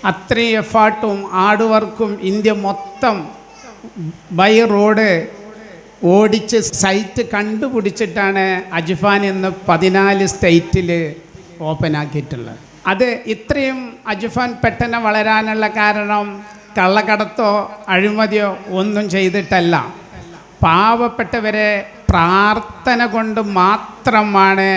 അത്രയും എഫേർട്ടും ഹാർഡ് വർക്കും ഇന്ത്യ മൊത്തം ബൈ റോഡ് ഓടിച്ച് സൈറ്റ് കണ്ടുപിടിച്ചിട്ടാണ് അജ്ഫാൻ എന്ന് 14 സ്റ്റേറ്റിൽ ഓപ്പൺ ആക്കിയിട്ടുള്ളത്. അത് ഇത്രയും അജ്ഫാൻ പെട്ടെന്ന് വളരാനുള്ള കാരണം കള്ളക്കടത്തോ അഴിമതിയോ ഒന്നും ചെയ്തിട്ടല്ല. പാവപ്പെട്ടവരെ പ്രാർത്ഥന കൊണ്ട് മാത്രമാണ്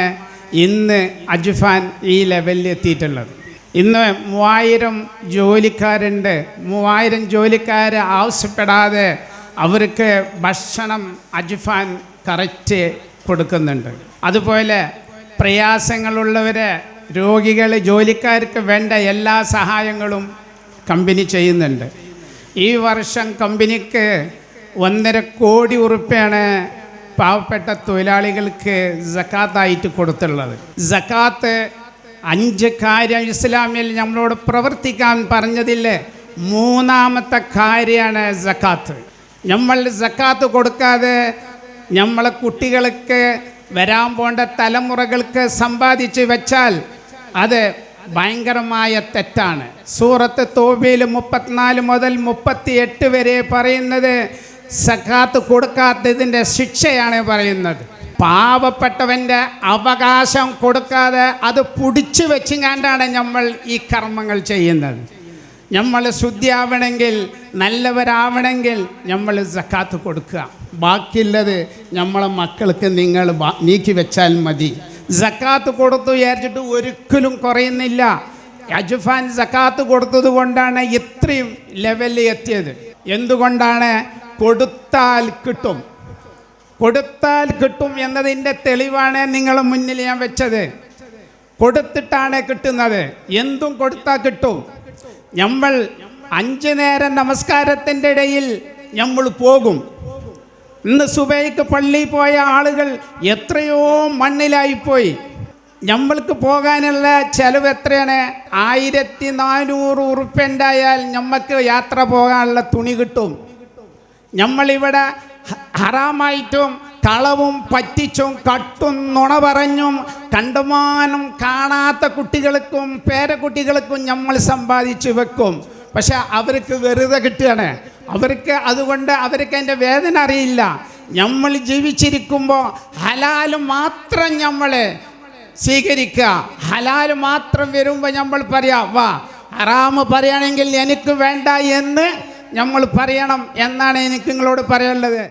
ഇന്ന് അജ്ഫാൻ ഈ ലെവലിൽ എത്തിയിട്ടുള്ളത്. ഇന്ന് 3000 ജോലിക്കാരുണ്ട്. 3000 ജോലിക്കാർ ആവശ്യപ്പെടാതെ അവർക്ക് ഭക്ഷണം അജ്ഫാൻ കറക്റ്റ് കൊടുക്കുന്നുണ്ട്. അതുപോലെ പ്രയാസങ്ങളുള്ളവരെ, രോഗികൾ, ജോലിക്കാർക്ക് വേണ്ട എല്ലാ സഹായങ്ങളും കമ്പനി ചെയ്യുന്നുണ്ട്. ഈ വർഷം കമ്പനിക്ക് 1.5 കോടി ഉറുപ്പ്യാണ് പാവപ്പെട്ട തൊഴിലാളികൾക്ക് സക്കാത്തായിട്ട് കൊടുത്തുള്ളത്. സക്കാത്ത് 5 കാര്യം ഇസ്ലാമിൽ നമ്മളോട് പ്രവർത്തിക്കാൻ പറഞ്ഞതില്ലേ, 3ാമത്തെ കാര്യമാണ് സക്കാത്ത്. നമ്മൾ സക്കാത്ത് കൊടുക്കാതെ നമ്മളെ കുട്ടികൾക്ക്, വരാൻ പോണ്ട തലമുറകൾക്ക് സമ്പാദിച്ച് വെച്ചാൽ അത് ഭയങ്കരമായ തെറ്റാണ്. സൂറത്ത് തൗബയിൽ 34 മുതൽ 38 വരെ പറയുന്നത് സക്കാത്ത് കൊടുക്കാത്തതിൻ്റെ ശിക്ഷയാണ് പറയുന്നത്. പാവപ്പെട്ടവൻ്റെ അവകാശം കൊടുക്കാതെ അത് പിടിച്ചു വെച്ചുകൊണ്ടാണ് നമ്മൾ ഈ കർമ്മങ്ങൾ ചെയ്യുന്നത്. നമ്മൾ ശുദ്ധിയാവണമെങ്കിൽ, നല്ലവരാവണമെങ്കിൽ നമ്മൾ സക്കാത്ത് കൊടുക്കുക. ബാക്കിയുള്ളത് നമ്മളെ മക്കൾക്ക് നിങ്ങൾ നീക്കി വെച്ചാൽ മതി. സക്കാത്ത് കൊടുത്തു വിചാരിച്ചിട്ട് ഒരിക്കലും കുറയുന്നില്ല. അജ്ഫാൻ സക്കാത്ത് കൊടുത്തത് കൊണ്ടാണ് ഇത്രയും ലെവലിൽ എത്തിയത്. എന്തുകൊണ്ടാണ്? കൊടുത്താൽ കിട്ടും, കൊടുത്താൽ കിട്ടും എന്നതിൻ്റെ തെളിവാണ് നിങ്ങളുടെ മുന്നിൽ ഞാൻ വെച്ചത്. കൊടുത്തിട്ടാണ് കിട്ടുന്നത്. എന്തും കൊടുത്താൽ കിട്ടും. നമ്മൾ 5 നേരം നമസ്കാരത്തിൻ്റെ ഇടയിൽ നമ്മൾ പോകും. ഇന്ന് സുബൈക്ക് പള്ളിയിൽ പോയ ആളുകൾ എത്രയോ മണ്ണിലായിപ്പോയി. നമ്മൾക്ക് പോകാനുള്ള ചിലവ് എത്രയാണ്? 1400 ഉറുപ്പ്യ ഉണ്ടായാൽ നമുക്ക് യാത്ര പോകാനുള്ള തുണി കിട്ടും. നമ്മളിവിടെ ഹറാമായിട്ടും കളവും പറ്റിച്ചും കട്ടും നുണ പറഞ്ഞും കണ്ടുമാനം കാണാത്ത കുട്ടികൾക്കും പേരക്കുട്ടികൾക്കും നമ്മൾ സമ്പാദിച്ച് വെക്കും. പക്ഷെ അവർക്ക് വെറുതെ കിട്ടുകയാണ്. അതുകൊണ്ട് അവർക്ക് അതിൻ്റെ വേദന അറിയില്ല. നമ്മൾ ജീവിച്ചിരിക്കുമ്പോൾ ഹലാല് മാത്രം നമ്മൾ സ്വീകരിക്കുക. ഹലാല് മാത്രം വരുമ്പോൾ നമ്മൾ പറയാം, വാ ഹറാമ് പറയുകയാണെങ്കിൽ എനിക്ക് വേണ്ട എന്ന് നമ്മൾ പറയണം എന്നാണ് എനിക്ക് നിങ്ങളോട് പറയാനുള്ളത്.